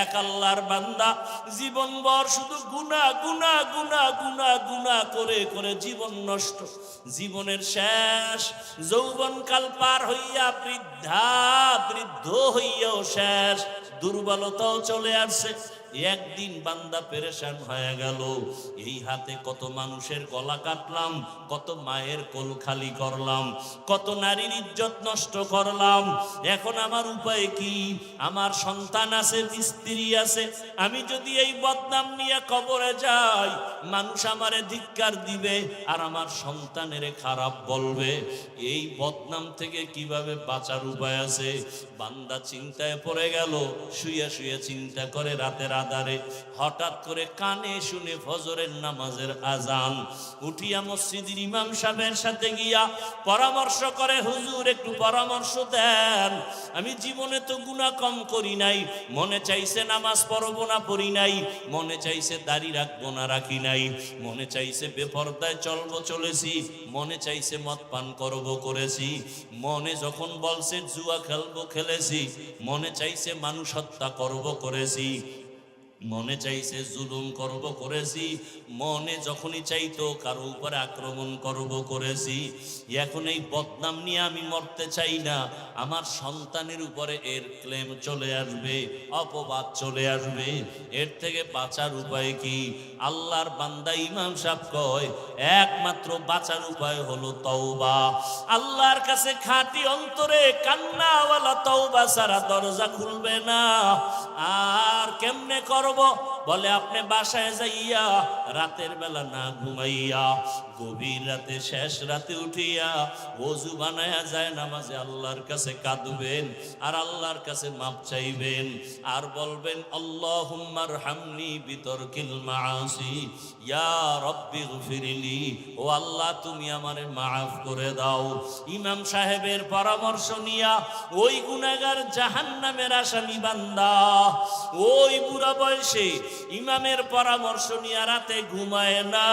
এক আল্লাহর বান্দা জীবনভর শুধু গুনাহ গুনাহ গুনাহ গুনাহ গুনাহ করে করে জীবন নষ্ট। জীবনের শেষ যৌবনকাল পার হইয়া বৃদ্ধ হইয়াও শেষ, দুর্বলতাও চলে আসছে। একদিন বান্দা পেরেশান হয়ে গেল, এই হাতে কত মানুষের গলা কাটলাম, কত মায়ের কোল খালি করলাম, কত নারীর ইজ্জত নষ্ট করলাম। এখন আমার উপায় কি? আমার সন্তান আছে, স্ত্রী আছে, আমি যদি এই বদনাম নিয়ে কবরে যাই, মানুষ আমারে ধিক্কার দিবে আর আমার সন্তানের খারাপ বলবে। এই বদনাম থেকে কিভাবে বাঁচার উপায় আছে? বান্দা চিন্তায় পড়ে গেল। শুয়ে শুয়ে চিন্তা করে রাতের আধারে হঠাৎ করে কানে শুনে ফজরের নামাজের আজান। উঠিয়া মসজিদের ইমাম সাহেবের সাথে গিয়া পরামর্শ করে, হুজুর একটু পরামর্শ দেন, আমি জীবনে তো গুনাহ কম করি নাই, মনে চাইছে নামাজ পড়বো না পড়ি নাই, মনে চাইছে দাড়ি রাখবো না রাখি নাই, মনে চাইছে বেপরদায় চলবো চলেছি, মনে চাইছে মদ পান করবো করেছি, মনে যখন বলছে জুয়া খেলবো খেলেছি, মনে চাইছে মানুষ হত্যা করবো করেছি, মনে চাইছে জুলুম করব করেছি, মনে যখনই চাইতো কারো উপরে আক্রমণ করব করেছি। এখন এই বদনাম নিয়ে আমি মরতে চাই না, আমার সন্তানের উপরে এর ক্লেম চলে আসবে, অপবাদ চলে আসবে। এর থেকে বাঁচার উপায় কি? আল্লাহর বান্দা ইমাম সাহেব কয়, একমাত্র বাঁচার উপায় হলো তওবা। আল্লাহর কাছে খাঁটি অন্তরে কান্নাওয়ালা তওবা ছাড়া দরজা খুলবে না। আর কেমনে করব? বলে আপনি বাসায় যাইয়া রাতের বেলা না ঘুমাইয়া গভীর রাতে শেষ রাতে উঠিয়া ওযু বানায়া যায় নামাজে আল্লাহর কাছে কাঁদবেন আর আল্লাহর কাছে মাপ চাইবেন আর বলবেন, আল্লাহুম্মা আরহামনি বিতরকিল মাআসি ইয়া রাব্বি গফিরলি, ও আল্লাহ তুমি আমারে মাফ করে দাও। ইমাম সাহেবের পরামর্শ নিয়া ওই গুনাহগার জাহান্নামের আসামি বান্দা ওই বুড়া বয়সে ইমামের পরামর্শ নিয়ে রাতে ঘুমায় না।